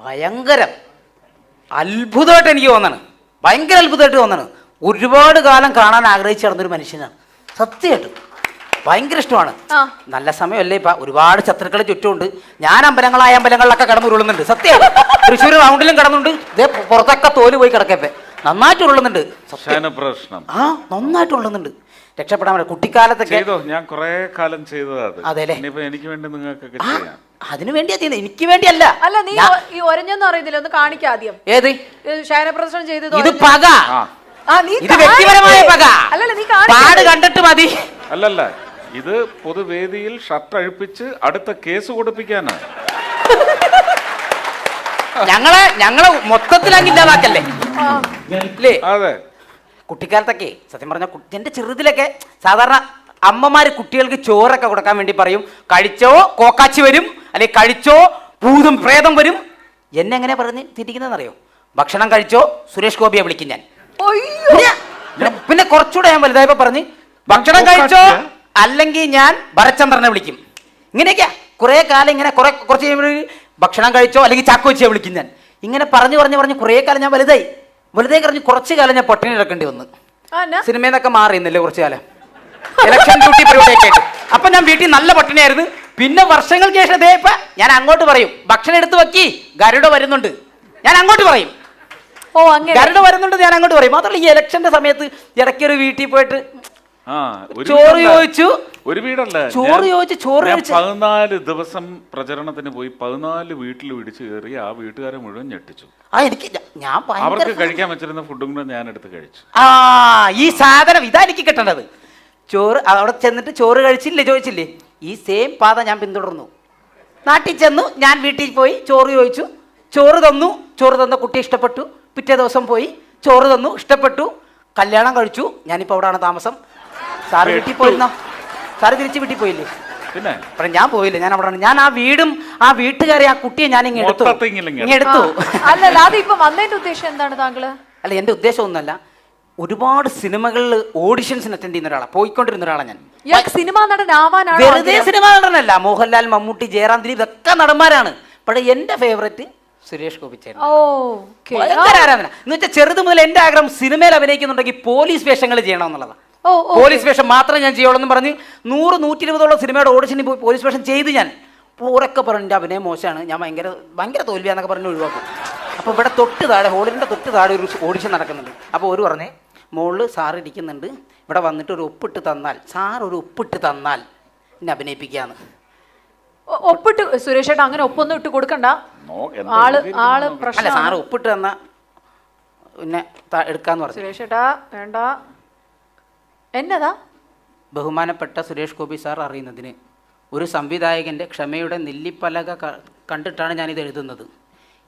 ഭയങ്കരം അത്ഭുതമായിട്ട് എനിക്ക് തോന്നണം. ഭയങ്കര അത്ഭുതമായിട്ട് തോന്നണം. ഒരുപാട് കാലം കാണാൻ ആഗ്രഹിച്ചു നടന്നൊരു മനുഷ്യനാണ്. സത്യമായിട്ടും ഭയങ്കര ഇഷ്ടമാണ്. നല്ല സമയമല്ലേ ഇപ്പം, ഒരുപാട് ശത്രുക്കളെ ചുറ്റുമുണ്ട്. ഞാൻ അമ്പലങ്ങളിലൊക്കെ കിടന്ന് ഉരുളുന്നുണ്ട്. സത്യമാണ്. തൃശ്ശൂർ റൗണ്ടിലും കിടന്നുണ്ട്. ഇതേ പുറത്തൊക്കെ തോല് പോയി കിടക്കപ്പെ നന്നായിട്ട് ഉരുളുന്നുണ്ട്. ആ നന്നായിട്ട് ഉള്ളുന്നുണ്ട്. രക്ഷപ്പെടാൻ പറ്റും. കുട്ടിക്കാലത്തൊക്കെ ഞാൻ കുറെ കാലം ചെയ്തതാണ്. അതെല്ലേ, എനിക്ക് വേണ്ടി നിങ്ങൾക്ക് അതിനു വേണ്ടിയാ ചെയ്യുന്നത്, എനിക്ക് വേണ്ടിയല്ല. അല്ല നീ ഈ ഒരഞ്ഞെന്ന് അറിയുന്നില്ല, ഒന്ന് കാണിക്കാം ആദ്യം. ഏത് ശയനപ്രദർശനം ചെയ്തത്? ഇത് പക, ഇത് വ്യക്തിപരമായ പക. പാട് കണ്ടിട്ട് മതി. അല്ലല്ല, ഇത് പൊതുവേദിയിൽ ഷർട്ട് അഴിപ്പിച്ച് അടുത്ത കേസ് കൊടുപ്പിക്കാനാണ്. ഞങ്ങളെ മൊത്തത്തിലാക്കില്ലാതാക്കല്ലേ. അതെ. കുട്ടിക്കാലത്തൊക്കെ സത്യം പറഞ്ഞ എന്റെ ചെറുതിലൊക്കെ സാധാരണ അമ്മമാര് കുട്ടികൾക്ക് ചോറൊക്കെ കൊടുക്കാൻ വേണ്ടി പറയും, കഴിച്ചോ കോക്കാച്ചി വരും, അല്ലെങ്കിൽ കഴിച്ചോ ഭൂതം പ്രേതം വരും. എന്നെ എങ്ങനെ പറഞ്ഞ് തിരിക്കുന്നതെന്നറിയോ? ഭക്ഷണം കഴിച്ചോ സുരേഷ് ഗോപിയെ വിളിക്കും ഞാൻ. പിന്നെ കുറച്ചുകൂടെ ഞാൻ വലുതായപ്പോ പറഞ്ഞ് ഭക്ഷണം കഴിച്ചോ അല്ലെങ്കിൽ ഞാൻ ഭരചന്ദ്രനെ വിളിക്കും. ഇങ്ങനെയൊക്കെയാ കുറെ കാലം ഇങ്ങനെ കുറച്ച് ഭക്ഷണം കഴിച്ചോ അല്ലെങ്കിൽ ചാക്കോച്ചിയെ വിളിക്കും ഞാൻ. ഇങ്ങനെ പറഞ്ഞ് കുറേ കാലം ഞാൻ വലുതായി കഴിഞ്ഞ് കുറച്ച് കാലം ഞാൻ പട്ടിണി കിടക്കേണ്ടി വന്നു. സിനിമയിൽ നിന്നൊക്കെ മാറിയുന്നില്ലേ കുറച്ചു കാലം, ഇലക്ഷൻ ഡ്യൂട്ടി പരിപാടിയൊക്കെ ആയിട്ട്. അപ്പൊ ഞാൻ വീട്ടിൽ നല്ല പട്ടിണിയായിരുന്നു. പിന്നെ വർഷങ്ങൾക്ക് ശേഷം ഇതേപ്പ ഞാൻ അങ്ങോട്ട് പറയും ഭക്ഷണം എടുത്ത് വെക്കി ഗരുഡ വരുന്നുണ്ട്, ഞാൻ അങ്ങോട്ട് പറയും. ഗരുഡ വരുന്നുണ്ട് ഞാൻ അങ്ങോട്ട് പറയും. മാത്രമല്ല ഈ ഇലക്ഷന്റെ സമയത്ത് ഇടയ്ക്കൊരു വീട്ടിൽ പോയിട്ട് ചോറ് ചോദിച്ചു, ഒരു വീടല്ല ചോറ് ചോദിച്ചു, ചോറ് 14 ദിവസം പ്രചരണത്തിന് പോയി 14 വീട്ടിൽ പിടിച്ചു കയറി ആ വീട്ടുകാരെ മുഴുവൻ ഞെട്ടിച്ചു. അവർക്ക് കഴിക്കാൻ വെച്ചിരുന്ന ഫുഡും കൂടെ ഞാൻ എടുത്ത് കഴിച്ചു. ഈ സാധനം ഇതാ എനിക്ക് കിട്ടേണ്ടത്. ചോറ് അവിടെ ചെന്നിട്ട് ചോറ് കഴിച്ചില്ലേ ചോദിച്ചില്ലേ, ഈ സെയിം പാത ഞാൻ പിന്തുടർന്നു. നാട്ടിൽ ചെന്നു, ഞാൻ വീട്ടിൽ പോയി ചോറ് ചോദിച്ചു, ചോറ് തന്ന കുട്ടി ഇഷ്ടപ്പെട്ടു. പിറ്റേ ദിവസം പോയി ചോറ് തന്നു, ഇഷ്ടപ്പെട്ടു, കല്യാണം കഴിച്ചു. ഞാനിപ്പോൾ അവിടെയാണ് താമസം. സാറ് വീട്ടിൽ പോയിരുന്നോ? സാറ് തിരിച്ച് വീട്ടിൽ പോയില്ലേ? പിന്നെ ഞാൻ പോയില്ല, ഞാൻ അവിടെ. ഞാൻ ആ വീടും ആ വീട്ടുകാരെ ആ കുട്ടിയെ ഞാൻ എടുത്തു. അല്ല, എന്റെ ഉദ്ദേശം ഒന്നല്ല. ഒരുപാട് സിനിമകളിൽ ഓഡിഷൻസിന് അറ്റൻഡ് ചെയ്യുന്ന ഒരാളാണ്, പോയിക്കൊണ്ടിരുന്ന ഒരാളാണ് ഞാൻ. സിനിമാ നടനാവാനാണ്? വെറുതെ സിനിമാ നടനല്ല. മോഹൻലാൽ, മമ്മൂട്ടി, ജയറാം, ദിലീപ് ഇതൊക്കെ നടന്മാരാണ്. പക്ഷേ എന്റെ ഫേവറേറ്റ് സുരേഷ് ഗോപി ചേട്ടൻ. ആരാധന എന്ന് വെച്ചാൽ ചെറുത് മുതൽ എന്റെ ആഗ്രഹം സിനിമയിൽ അഭിനയിക്കുന്നുണ്ടെങ്കിൽ പോലീസ് വേഷങ്ങൾ ചെയ്യണം എന്നുള്ളതാണ്. പോലീസ് വേഷം മാത്രമേ ഞാൻ ചെയ്യുള്ളൂ എന്ന് പറഞ്ഞ് 100-120 സിനിമയുടെ ഓഡിഷന് പോയി പോലീസ് വേഷം ചെയ്ത് ഞാൻ പൂരൊക്കെ പറഞ്ഞു എൻ്റെ അഭിനയം മോശമാണ്, ഞാൻ ഭയങ്കര തോൽവിയാന്നൊക്കെ പറഞ്ഞ് ഒഴിവാക്കും. അപ്പോൾ ഇവിടെ തൊട്ട് താഴെ, ഹോളിൻ്റെ തൊട്ട് താഴെ ഒരു ഓഡിഷൻ നടക്കുന്നുണ്ട്. അപ്പോൾ ഒരു പറഞ്ഞേ, മുകളിൽ സാറ് ഇരിക്കുന്നുണ്ട്, ഇവിടെ വന്നിട്ട് ഒരു ഒപ്പിട്ട് തന്നാൽ, സാർ ഒരു ഒപ്പിട്ട് തന്നാൽ എന്നെ അഭിനയിപ്പിക്കാന്ന്. ഒപ്പിട്ട് സുരേഷ് ചേട്ടാ അങ്ങനെ ഒപ്പൊന്നും ഇട്ട് കൊടുക്കണ്ട. ആള് പ്രശ്നം. സാറ് ഒപ്പിട്ട് തന്നാ പിന്നെ എടുക്കാന്ന് പറഞ്ഞു. സുരേഷ് ചേട്ടാ വേണ്ട. എന്നതാ? ബഹുമാനപ്പെട്ട സുരേഷ് ഗോപി സാർ അറിയുന്നതിന് ഒരു സംവിധായകൻ്റെ ക്ഷമയുടെ നെല്ലിപ്പലക കണ്ടിട്ടാണ് ഞാനിത് എഴുതുന്നത്.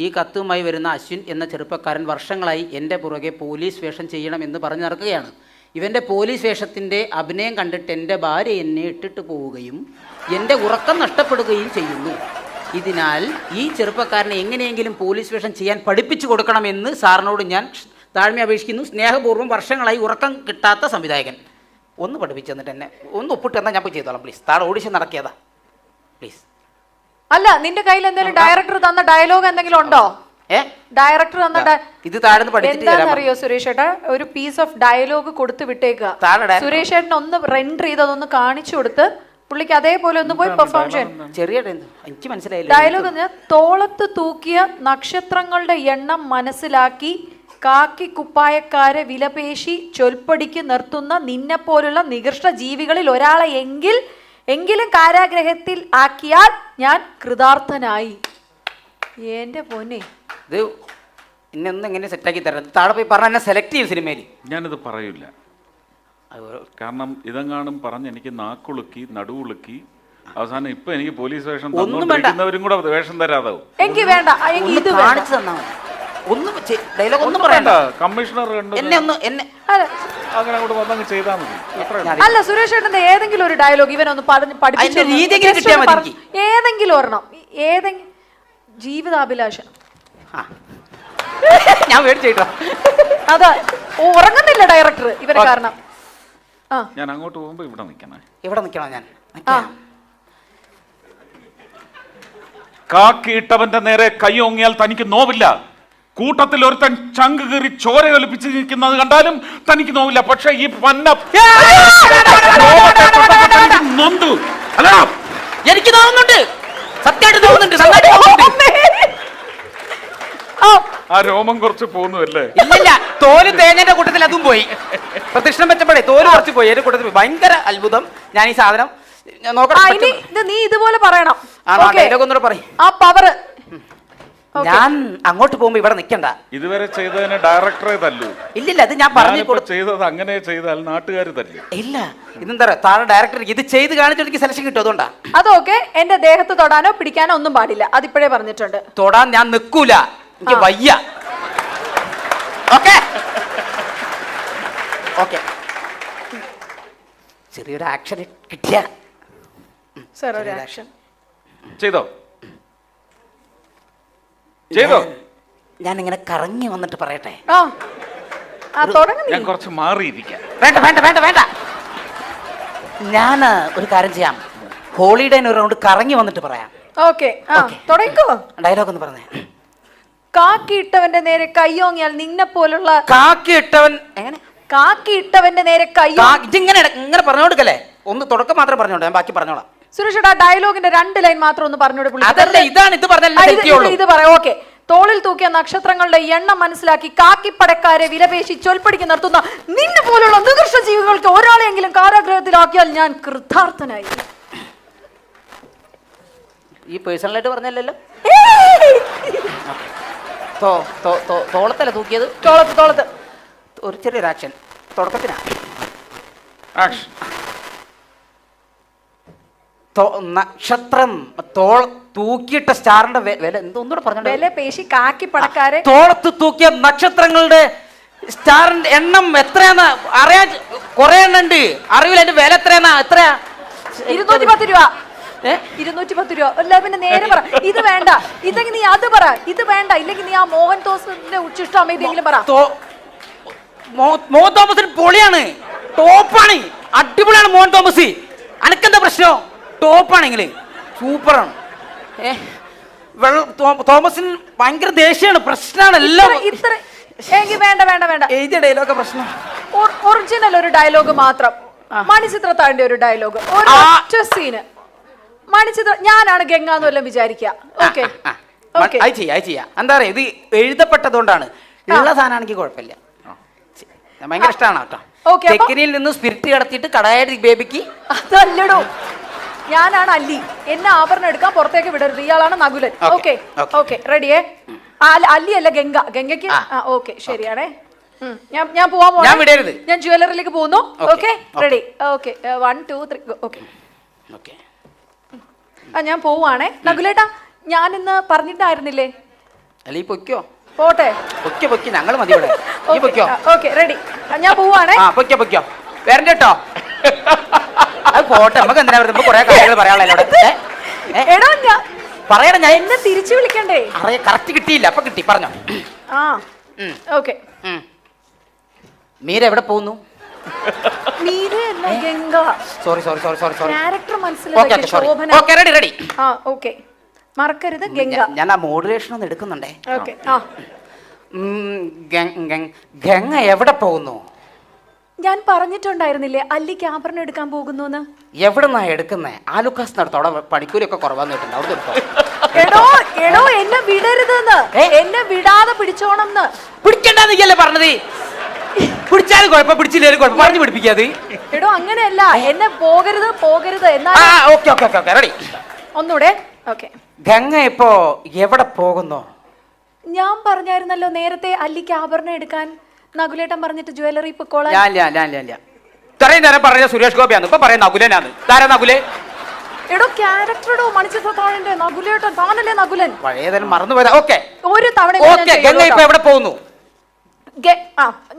ഈ കത്തുമായി വരുന്ന അശ്വിൻ എന്ന ചെറുപ്പക്കാരൻ വർഷങ്ങളായി എൻ്റെ പുറകെ പോലീസ് വേഷം ചെയ്യണമെന്ന് പറഞ്ഞു നടക്കുകയാണ്. ഇവൻ്റെ പോലീസ് വേഷത്തിൻ്റെ അഭിനയം കണ്ടിട്ട് എൻ്റെ ഭാര്യ എന്നെ ഇട്ടിട്ട് പോവുകയും എൻ്റെ ഉറക്കം നഷ്ടപ്പെടുകയും ചെയ്യുന്നു. ഇതിനാൽ ഈ ചെറുപ്പക്കാരനെ എങ്ങനെയെങ്കിലും പോലീസ് വേഷം ചെയ്യാൻ പഠിപ്പിച്ചു കൊടുക്കണമെന്ന് സാറിനോട് ഞാൻ താഴ്മ അപേക്ഷിക്കുന്നു. സ്നേഹപൂർവ്വം, വർഷങ്ങളായി ഉറക്കം കിട്ടാത്ത സംവിധായകൻ. ഒന്ന് പഠിപ്പിച്ചു തന്നിട്ട് എന്നെ ഒന്ന് ഒപ്പിട്ട് തന്നാൽ ഞാൻ പോയി ചെയ്തോളാം പ്ലീസ്. താഴെ ഓഡിഷൻ നടക്കിയതാ പ്ലീസ്. അല്ല, നിന്റെ കയ്യിൽ എന്തെങ്കിലും ഡയറക്ടർ തന്ന ഡയലോഗ് എന്തെങ്കിലും ഉണ്ടോ? ഡയറക്ടർ തന്ന ഇത് താഴെ സുരേഷ് ചേട്ടാ ഒരു പീസ് ഓഫ് ഡയലോഗ് കൊടുത്ത് വിട്ടേക്കുക. സുരേഷ് ചേട്ടൻ ഒന്ന് റെൻഡർ ചെയ്ത് അതൊന്ന് കാണിച്ചു കൊടുത്ത് പുള്ളിക്ക് അതേപോലെ ഒന്ന് പോയി പെർഫോം ചെയ്യാൻ. ചെറിയ എനിക്ക് മനസ്സിലായില്ല ഡയലോഗ്. തോളത്ത് തൂക്കിയ നക്ഷത്രങ്ങളുടെ എണ്ണം മനസ്സിലാക്കി കാക്കി കുപ്പായക്കാരെ വിലപേശി ചൊൽപ്പടിക്ക് നിർത്തുന്ന നിന്നെപ്പോലുള്ള നികൃഷ്ട ജീവികളിൽ ഒരാളെ എങ്കിലും കാരാഗ്രഹത്തിൽ ആക്കിയാൽ ഞാൻ കൃതാർത്ഥനായി. എന്റെ പൊന്നെ, ഇത് ഇന്നൊന്നും എങ്ങനെ സെറ്റാക്കി തരാം. താഴെ പോയി പറഞ്ഞ എന്നെ സെലക്ട് ചെയ്യും സിനിമയിൽ. ഞാനിത് പറയില്ല, കാരണം ഇതെങ്ങാനും പറഞ്ഞ് എനിക്ക് നാക്കുളുക്കി നടുവുളുക്കി അവസാനം ഇപ്പൊ എനിക്ക് പോലീസ് വേഷം തന്നവരും കൂടെ വേഷം തരാതാവും. എനിക്ക് വേണ്ട, ഇത് കാണിച്ചു തന്നാ മതി. ഒന്നും ഡയലോഗ് ഒന്നും പറയണ്ട. കമ്മീഷണർ എന്നെ അങ്ങനെ അങ്ങോട്ട് വന്നങ്ങ് ചെയ്താൽ മതി. അല്ല, സുരേഷ് ചേട്ടന്റെ ഏതെങ്കിലും ഒരു ഡയലോഗ് ഇവനൊന്ന് പഠിപ്പിച്ചു ഏതെങ്കിലും ഒരെണ്ണം. ഏതെങ്കിലും ജീവിതാഭിലാഷം ഞാൻ മേടിച്ചോ. അതാ ഉറങ്ങുന്നില്ല ഡയറക്ടർ ഇവരെ കാരണം. ഞാൻ അങ്ങോട്ട് പോകുമ്പോ ഇവിടെ നിൽക്കണോ? ഇവിടെ നിൽക്കണോ? ഞാൻ കാക്കിയിട്ടവന്റെ നേരെ കൈ ഓങ്ങിയാൽ തനിക്ക് നോവില്ല. കൂട്ടത്തിൽ ഒരുത്തൻ ചങ്ക് കീറി ചോര ഒലിപ്പിച്ച് നിൽക്കുന്നത് കണ്ടാലും തനിക്ക് നോവില്ല. പക്ഷെ ഈ പന്ന നൊന്തു അല്ല, എനിക്ക് തോന്നുന്നുണ്ട്, സത്യമായിട്ട് തോന്നുന്നുണ്ട്. ആ രോമം കുറച്ച് പോകുന്നല്ലേ? ഇല്ല, തോല് തേങ്ങന്റെ കൂട്ടത്തിൽ അതും പോയി. പ്രദക്ഷിണം വെച്ചപ്പോഴേ തോല് കുറച്ച് പോയി, എന്റെ കൂട്ടത്തിൽ പോയി. ഭയങ്കര അത്ഭുതം. ഞാൻ ഈ സാധനം നീ ഇതുപോലെ പറയണം. ആ പവർ ഞാൻ അങ്ങോട്ട് പോകുമ്പോ ഇവിടെ നിൽക്കണ്ട. ഇതുവരെ ചെയ്തതിന് ഡയറക്ടറെ തല്ലു. ഇല്ല, അത് ഞാൻ പറഞ്ഞു ചെയ്തത് അങ്ങനെ ചെയ്താൽ നാട്ടുകാർ തല്ലു. ഇല്ല, ഇതെന്താ താഴെ ഡയറക്ടർ ഇത് ചെയ്ത് കാണിച്ചിട്ട് എനിക്ക് സെലക്ഷൻ കിട്ടും. അതുകൊണ്ടാ. അതൊക്കെ എന്റെ ദേഹത്ത് തൊടാനോ പിടിക്കാനോ ഒന്നും പാടില്ല. അതിപ്പോഴേ പറഞ്ഞിട്ടുണ്ട്. തൊടാൻ ഞാൻ നിൽക്കൂല, എനിക്ക് വയ്യ. ഓക്കെ ഓക്കെ, ചെറിയൊരു ആക്ഷൻ കിട്ടിയ സർ, ഒരു ആക്ഷൻ ചെയ്തോ ചെയ്തോ. ഞാൻ ഇങ്ങനെ കറങ്ങി വന്നിട്ട് പറയട്ടെ. ഞാൻ കുറച്ച് മാറിയിരിക്കാം. വേണ്ട വേണ്ട വേണ്ട വേണ്ട, ഞാൻ ഒരു കാര്യം ചെയ്യാം. ഹോളിഡേന് ഒരു റൗണ്ട് കറങ്ങി വന്നിട്ട് പറയാം. ഓക്കെ, തുടങ്ങിക്കോ. ഡയലോഗ് ഒന്ന് പറഞ്ഞേ. കാക്കിയിട്ടവന്റെ നേരെ കയ്യോങ്ങിയാൽ നിന്നെ പോലുള്ള കാക്കിയിട്ടവൻ എങ്ങനെ? കാക്കിയിട്ടവന്റെ നേരെ കയ്യോ ഇതിങ്ങനെ ഇങ്ങനെ പറഞ്ഞു കൊടുക്കല്ലേ. ഒന്ന് തുടക്കം മാത്രം പറഞ്ഞോളൂ, ഞാൻ ബാക്കി പറഞ്ഞോളാം. സുരേഷ്, ആ ഡയലോഗിന്റെ 2 ലൈൻ മാത്രം ഒന്ന് പറഞ്ഞോളൂ. അതല്ല, ഇതാണ് ഇത് പറഞ്ഞല്ലോ. ഇത് പറയാം. ഓക്കെ. തോളിൽ തൂക്കിയ നക്ഷത്രങ്ങളുടെ എണ്ണം മനസ്സിലാക്കി കാക്കിപ്പടക്കാരെ വിലപേശി ചൊൽപ്പടിക്ക് നിർത്തുന്ന നിന്നെ പോലുള്ള നികൃഷ്ട ജീവികൾക്ക് ഒരാളെങ്കിലും കാരാഗ്രഹത്തിലാക്കിയാൽ ഞാൻ കൃതാർത്ഥനായി. ഈ പേഴ്സണലായിട്ട് പറഞ്ഞല്ലോ. തോളത്തല്ല തൂക്കിയത്? തോളത്ത് ഒരു ചെറിയൊരു ആക്ഷൻ തുടക്കത്തിനാ. നക്ഷത്രം തൂക്കിയിട്ട സ്റ്റാറിന്റെ വില എന്തോന്നൂടെ പറഞ്ഞു. വില പേശി കാക്കിപ്പടക്കാരെ തോളത്ത് തൂക്കിയ നക്ഷത്രങ്ങളുടെ സ്റ്റാറിന്റെ എണ്ണം എത്രയാന്ന് അറിയാൻ കുറെ എണ്ണം ഉണ്ട്. അറിയില്ല അതിന്റെ വില എത്രയാ? 210 രൂപ. 210 രൂപ. അല്ല, പിന്നെ നേരെ പറ. ഇത് വേണ്ട, ഇതെങ്കിൽ നീ അത് പറ. ഇത് വേണ്ട, ഇല്ലെങ്കിൽ നീ ആ മോഹൻ തോമസിന്റെ ഉച്ചിഷ്ടമെങ്കിലും പറ. മോഹൻ തോമസിന് പൊളിയാണ്, ടോപ്പാണ്, അടിപൊളിയാണ് മോഹൻ തോമസ്. അനക്കെന്താ പ്രശ്നം? ടോപ്പാണെങ്കിൽ സൂപ്പറാണ്. തോമസിന് ഭയങ്കര ദേഷ്യമാണ്, പ്രശ്നമാണ് എല്ലാം. വേണ്ട വേണ്ട വേണ്ട, എഴുതിയ ഡയലോഗ് പ്രശ്നം. ഒറിജിനൽ ഒരു ഡയലോഗ് മാത്രം. മണിച്ചിത്രത്താഴിന്റെ ഒരു ഡയലോഗ്, ഒറ്റ സീന്. മണിച്ചിത്ര ഞാനാണ് ഗംഗ എന്ന് വല്ലതും വിചാരിക്കുക. ഓക്കെ, എന്താ പറയാ, ഇത് എഴുതപ്പെട്ടതുകൊണ്ടാണ്. ഉള്ള സാധനമാണെങ്കിൽ കുഴപ്പമില്ല, ഭയങ്കര ഇഷ്ടമാണ് കേട്ടോ. ചെക്കിനിയിൽ നിന്ന് സ്പിരിറ്റ് കടത്തിയിട്ട് കടായ ബേബിക്ക്. അതല്ലടോ, ഞാനാണ് അല്ലി. എന്നെ ആഭരണം എടുക്കാൻ പുറത്തേക്ക് വിടരുത്. ഇയാളാണ് നകുലൻ. Okay okay, റെഡിയേ? അല്ലി അല്ല, ഗംഗ. ഗംഗയ്ക്ക് ഓക്കെ, ശരിയാണേ. ഞാൻ പോവാൻ പോവാ. ഞാൻ ജ്വല്ലറിയിലേക്ക് പോകുന്നു. Okay, ready? ഓക്കെ, 1 2 3. ഓക്കെ, ഞാൻ പോവാണേ. നകുലേട്ടാ, ഞാൻ ഇന്ന് പറഞ്ഞിട്ടായിരുന്നില്ലേ? അല്ല, പൊയ്ക്കോ. പോട്ടെ, ഞങ്ങൾ മതി. Okay, ready? ഞാൻ പോവാണേ. പൊയ്ക്കോ, വരണ്ട കേട്ടോ. അത് പോട്ടെ, നമുക്ക് എന്തിനാ കുറെ കാര്യങ്ങൾ പറയാനുള്ള. എടാ, പറയണ ഞാൻ എന്നെ തിരിച്ചു വിളിക്കണ്ടേ? കറക്റ്റ് കിട്ടിയില്ല, അപ്പൊ കിട്ടി, പറഞ്ഞോ. ഓക്കെ. മീര എവിടെ പോകുന്നു? മറക്കരുത് ഗംഗ. ഞാൻ ആ മോഡുലേഷൻ ഒന്ന് എടുക്കുന്നുണ്ടേ. ഗംഗ എവിടെ പോകുന്നു? ഞാൻ പറഞ്ഞിട്ടുണ്ടായിരുന്നില്ലേ അല്ലിക്ക് ആഭരണം എടുക്കാൻ പോകുന്നു. എവിടെന്നാ എടുക്കുന്നേ? ആലുക്കാസ് നടത്തോടെ പണിക്കൂലിയൊക്കെ കുറവാന്ന് കേട്ടോ. അവിടെ എടോ, എന്നെ വിടരുതെന്ന്. എന്നെ വിടാതെ പിടിച്ചോണം. പിടിക്കണ്ടെന്നല്ലേ പറഞ്ഞത്? പിടിച്ചാലും കുഴപ്പം, പിടിച്ചില്ലേലും കുഴപ്പം, പറഞ്ഞു പിടിപ്പിക്കാതെ. എടോ, അങ്ങനെയല്ല, എന്നെ പോകരുത് എന്നാ. റെഡി? ഒന്നൂടെ. ഓക്കെ. ഗംഗ ഇപ്പോ എവിടെ പോകുന്നു? ഞാൻ പറഞ്ഞായിരുന്നല്ലോ നേരത്തെ അല്ലിക്ക് ആഭരണം എടുക്കാൻ നകുലേട്ടൻ പറഞ്ഞിട്ട് ജ്വല്ലറി പൊക്കോളാം. ഇത്രയും നേരം പറഞ്ഞ സുരേഷ് ഗോപിയാണ്, ഇപ്പൊ പറയാം നകുലനാണ്. താരാ നകുലേ? എടോ, ക്യാരക്ടറോ മണിച്ചിത്രത്താഴിന്റെ നകുലേട്ടൻ. താനല്ലേ നകുലൻ? പഴയതെല്ലാം മറന്നുപോയതാ. ഓക്കെ, ഒരു തവണ. ഗംഗ ഇപ്പൊ എവിടെ പോകുന്നു?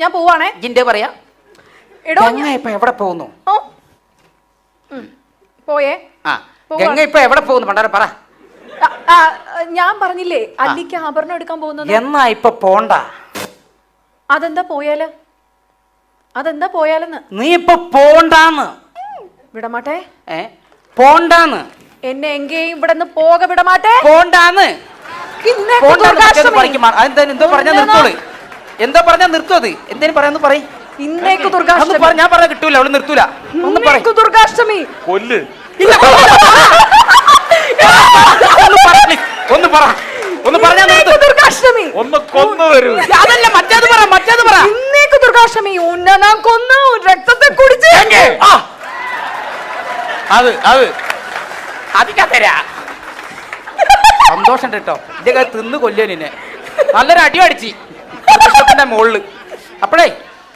ഞാൻ പോവാണേ. ജിന്റെ പറയാ. ഗംഗ ഇപ്പൊ എവിടെ പോകുന്നു? പോയേ. ഗംഗ ഇപ്പൊ എവിടെ പോകുന്നു? പണ്ടാര പറ. ഞാൻ പറഞ്ഞില്ലേ അല്ലിക്ക് ആഭരണം എടുക്കാൻ പോകുന്നത്. എന്നാ ഇപ്പൊ പോണ്ട. അതെന്താ പോയാലെന്ന്? നീ ഇപ്പൊ പോണ്ടാന്ന്. വിടമാട്ടെ. പോണ്ടാന്ന്. എന്നെ എങ്കേയും ഇവിടെ നിന്ന് പോക വിടമാട്ടെ. പോണ്ടാന്ന് ഇന്നേക്ക് പോണ്ടാന്ന് ദുർഗാഷ്ടമി. എന്തോ പറഞ്ഞാ നിർത്തോള്, എന്തോ പറഞ്ഞാ നിർത്തും. അത് എന്തേലും പറയാന്ന് പറയും. ഇന്നേക്ക് ദുർഗാഷ്ടമി. ഞാൻ പറഞ്ഞ കിട്ടൂല, അവള് നിർത്തൂല. ഒന്ന് പറ. ഇന്നേക്ക് ദുർഗാഷ്ടമി. കൊല്ല്. ഒന്ന് പറഞ്ഞാ ഇന്നേക്ക് ദുർഗാഷ്ടമി. ഒന്ന് കൊന്നു തരൂ. അതല്ല, മറ്റേത് പറ. ഇന്നേക്ക് ദുർഗാഷ്ടമി. ഉന്നനാ കൊന്നു രക്തത്തെ കുടിച്ച്. അധികം തരാ. സന്തോഷം കേട്ടോ, ഇതൊക്കെ തിന്ന് കൊല്ലുക നിന്നെ. നല്ലൊരു അടി അടിച്ച് മോളില്. അപ്പഴേ